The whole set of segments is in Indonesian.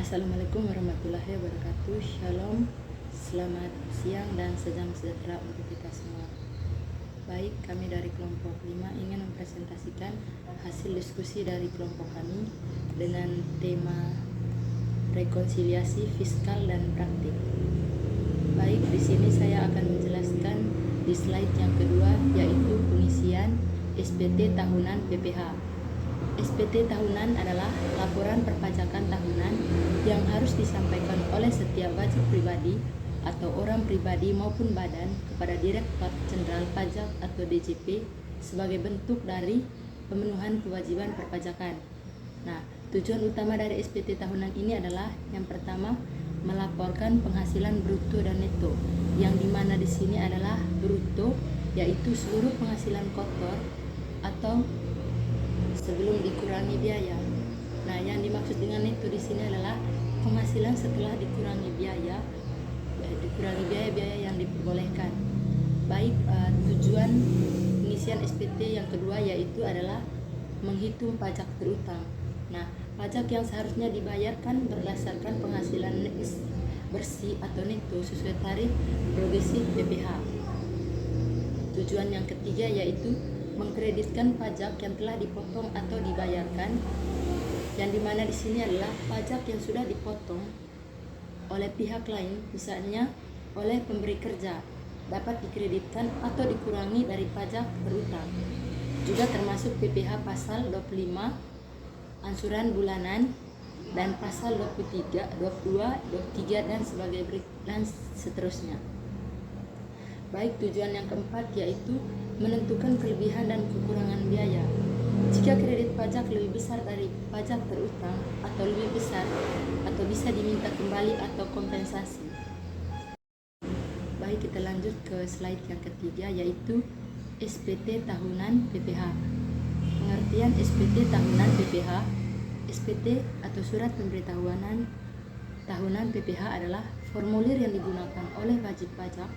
Assalamualaikum warahmatullahi wabarakatuh. Shalom, selamat siang dan sejam sejahtera untuk kita semua. Baik, kami dari kelompok 5 ingin mempresentasikan hasil diskusi dari kelompok kami dengan tema rekonsiliasi fiskal dan praktik. Baik, di sini saya akan menjelaskan di slide yang kedua, yaitu pengisian SPT tahunan PPH. SPT tahunan adalah laporan perpajakan tahunan yang harus disampaikan oleh setiap wajib pribadi atau orang pribadi maupun badan kepada Direktorat Jenderal Pajak atau DJP sebagai bentuk dari pemenuhan kewajiban perpajakan. Nah, tujuan utama dari SPT tahunan ini adalah yang pertama, melaporkan penghasilan bruto dan neto, yang dimana di sini adalah bruto, yaitu seluruh penghasilan kotor atau sebelum dikurangi biaya. Nah, yang dimaksud dengan neto di sini adalah penghasilan setelah dikurangi biaya yang diperbolehkan. Baik, tujuan pengisian SPT yang kedua yaitu adalah menghitung pajak terutang. Nah, pajak yang seharusnya dibayarkan berdasarkan penghasilan bersih atau neto sesuai tarif progresif PPH. Tujuan yang ketiga yaitu mengkreditkan pajak yang telah dipotong atau dibayarkan, yang dimana di sini adalah pajak yang sudah dipotong oleh pihak lain, misalnya oleh pemberi kerja, dapat dikreditkan atau dikurangi dari pajak berutang. Juga termasuk PPH pasal 25 angsuran bulanan dan pasal 23, 22, 23 dan seterusnya. Baik, tujuan yang keempat yaitu menentukan kelebihan dan kekurangan biaya. Jika kredit pajak lebih besar dari pajak terutang atau lebih besar atau bisa diminta kembali atau kompensasi. Baik, kita lanjut ke slide yang ketiga yaitu SPT tahunan PPH. Pengertian SPT tahunan PPH. SPT atau surat pemberitahuan tahunan PPH adalah formulir yang digunakan oleh wajib pajak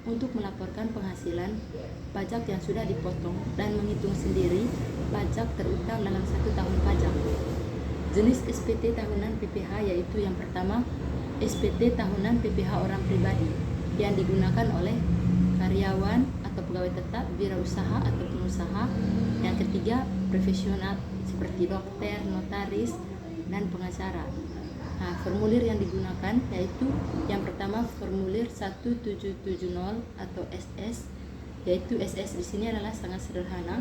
untuk melaporkan penghasilan pajak yang sudah dipotong dan menghitung sendiri pajak terutang dalam 1 tahun pajak. Jenis SPT tahunan PPH yaitu yang pertama, SPT tahunan PPH orang pribadi yang digunakan oleh karyawan atau pegawai tetap, wirausaha atau pengusaha. Yang ketiga, profesional seperti dokter, notaris, dan pengacara. Nah, formulir yang digunakan yaitu yang pertama formulir 1770 atau SS, yaitu SS di sini adalah sangat sederhana,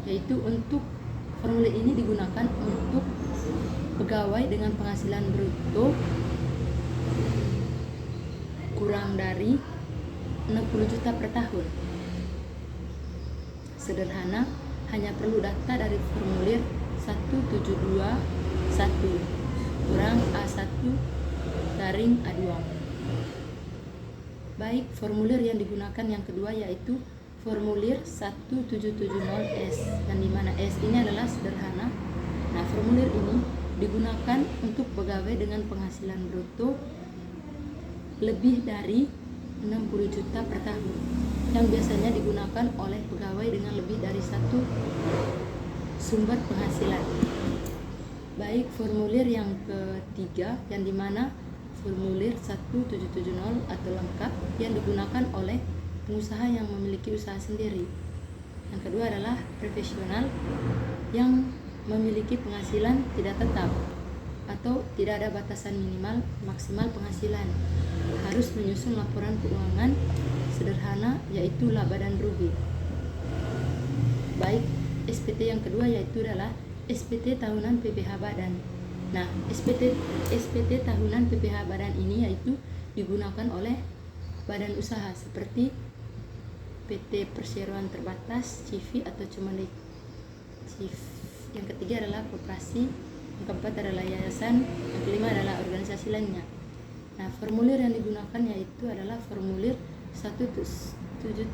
yaitu untuk formulir ini digunakan untuk pegawai dengan penghasilan bruto kurang dari 60 juta per tahun. Sederhana, hanya perlu data dari formulir 1721 kurang A1 garing A2. Baik, formulir yang digunakan yang kedua yaitu formulir 1770S, yang dimana S ini adalah sederhana. Nah, formulir ini digunakan untuk pegawai dengan penghasilan bruto lebih dari 60 juta per tahun, yang biasanya digunakan oleh pegawai dengan lebih dari satu sumber penghasilan. Baik, formulir yang ketiga yang dimana formulir 1770 atau lengkap yang digunakan oleh pengusaha yang memiliki usaha sendiri. Yang kedua adalah profesional yang memiliki penghasilan tidak tetap atau tidak ada batasan minimal maksimal penghasilan, harus menyusun laporan keuangan sederhana yaitu laba dan rugi. Baik, SPT yang kedua yaitu adalah SPT tahunan PPH badan. Nah, SPT tahunan PPH badan ini yaitu digunakan oleh badan usaha seperti PT Perseroan Terbatas, CV atau Cimande CIV. Yang ketiga adalah koperasi, yang keempat adalah yayasan, yang kelima adalah organisasi lainnya. Nah, formulir yang digunakan yaitu adalah formulir 1771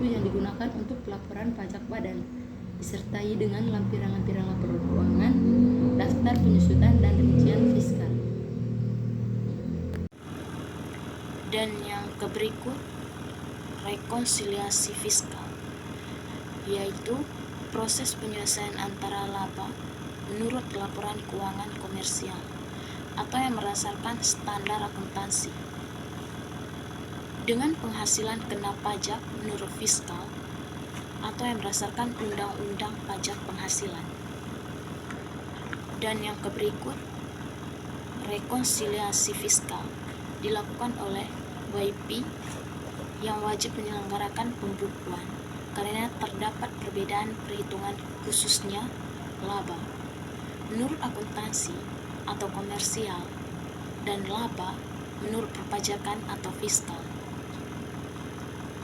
yang digunakan untuk pelaporan pajak badan, disertai dengan lampiran-lampiran laporan daftar penyusutan dan rincian fiskal. Dan yang berikut rekonsiliasi fiskal, yaitu proses penyelesaian antara laba menurut laporan keuangan komersial atau yang berdasarkan standar akuntansi dengan penghasilan kena pajak menurut fiskal atau yang berdasarkan undang-undang pajak penghasilan. Dan yang berikut rekonsiliasi fiskal dilakukan oleh YP yang wajib menyelenggarakan pembukuan karena terdapat perbedaan perhitungan khususnya laba menurut akuntansi atau komersial dan laba menurut perpajakan atau fiskal.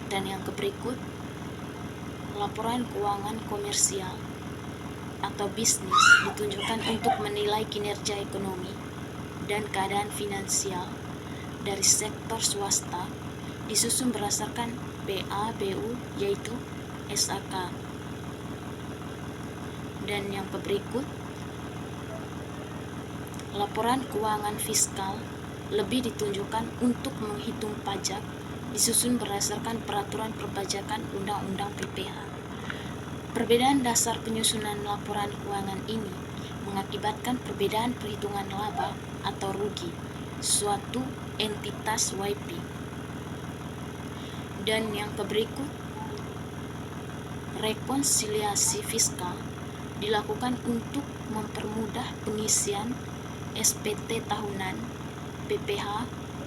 Dan yang berikut laporan keuangan komersial atau bisnis ditunjukkan untuk menilai kinerja ekonomi dan keadaan finansial dari sektor swasta disusun berdasarkan PABU yaitu SAK. Dan yang berikut laporan keuangan fiskal lebih ditunjukkan untuk menghitung pajak disusun berdasarkan peraturan perpajakan Undang-Undang PPH. Perbedaan dasar penyusunan laporan keuangan ini mengakibatkan perbedaan perhitungan laba atau rugi suatu entitas YP. Dan yang berikut rekonsiliasi fiskal dilakukan untuk mempermudah pengisian SPT tahunan, PPH,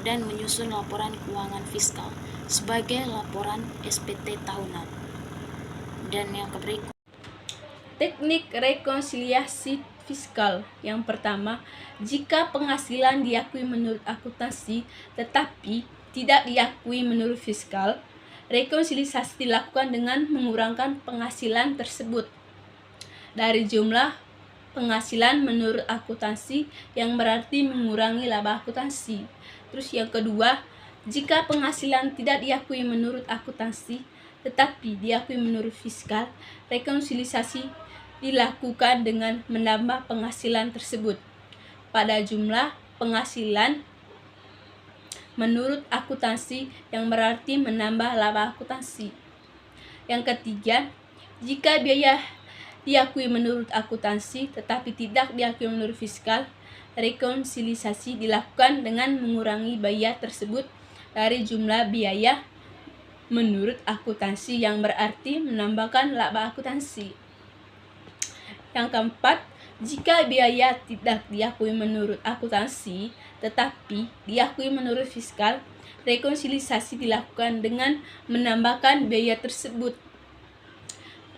dan menyusun laporan keuangan fiskal sebagai laporan SPT tahunan. Dan yang berikut teknik rekonsiliasi fiskal. Yang pertama, jika penghasilan diakui menurut akuntansi tetapi tidak diakui menurut fiskal, rekonsiliasi dilakukan dengan mengurangkan penghasilan tersebut dari jumlah penghasilan menurut akuntansi yang berarti mengurangi laba akuntansi. Terus yang kedua, jika penghasilan tidak diakui menurut akuntansi tetapi diakui menurut fiskal, rekonsiliasi dilakukan dengan menambah penghasilan tersebut pada jumlah penghasilan menurut akuntansi yang berarti menambah laba akuntansi. Yang ketiga, jika biaya diakui menurut akuntansi tetapi tidak diakui menurut fiskal, rekonsiliasi dilakukan dengan mengurangi biaya tersebut dari jumlah biaya menurut akuntansi yang berarti menambahkan laba akuntansi. Yang keempat, jika biaya tidak diakui menurut akuntansi tetapi diakui menurut fiskal, rekonsiliasi dilakukan dengan menambahkan biaya tersebut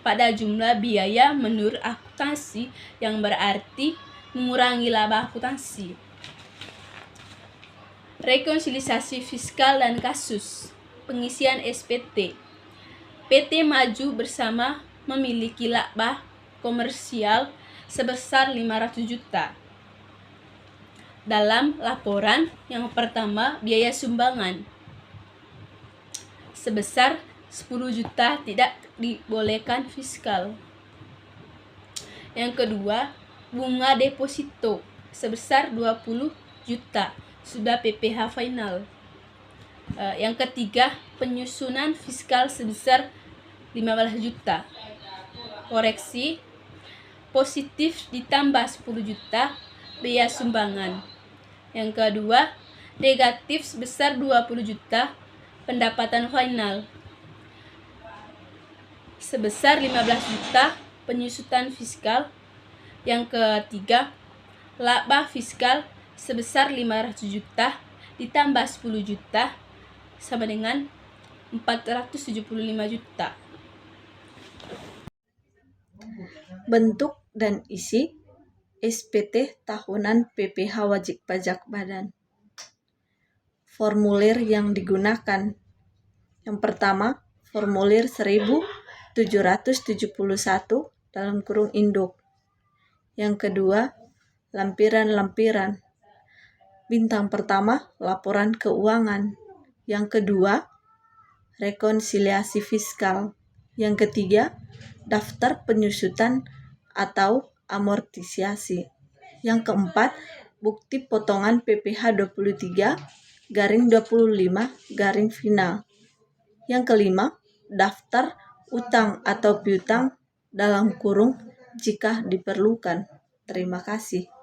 pada jumlah biaya menurut akuntansi yang berarti mengurangi laba akuntansi. Rekonsiliasi fiskal dan kasus pengisian SPT. PT Maju Bersama memiliki laba komersial sebesar 500 juta. Dalam laporan yang pertama, biaya sumbangan sebesar 10 juta tidak dibolehkan fiskal. Yang kedua, bunga deposito sebesar 20 juta sudah PPH final. Yang ketiga, penyusunan fiskal sebesar 15 juta. Koreksi positif ditambah 10 juta biaya sumbangan. Yang kedua, negatif sebesar 20 juta pendapatan final. Sebesar 15 juta penyusutan fiskal. Yang ketiga, laba fiskal sebesar 500 juta ditambah 10 juta sama dengan 475 juta. Bentuk dan isi SPT tahunan PPH wajib pajak badan. Formulir yang digunakan. Yang pertama, formulir 1771 (induk). Yang kedua, lampiran-lampiran. Bintang pertama, laporan keuangan. Yang kedua, rekonsiliasi fiskal. Yang ketiga, daftar penyusutan atau amortisasi. Yang keempat, bukti potongan PPh 23/25 final. Yang kelima, daftar utang atau piutang dalam kurung jika diperlukan. Terima kasih.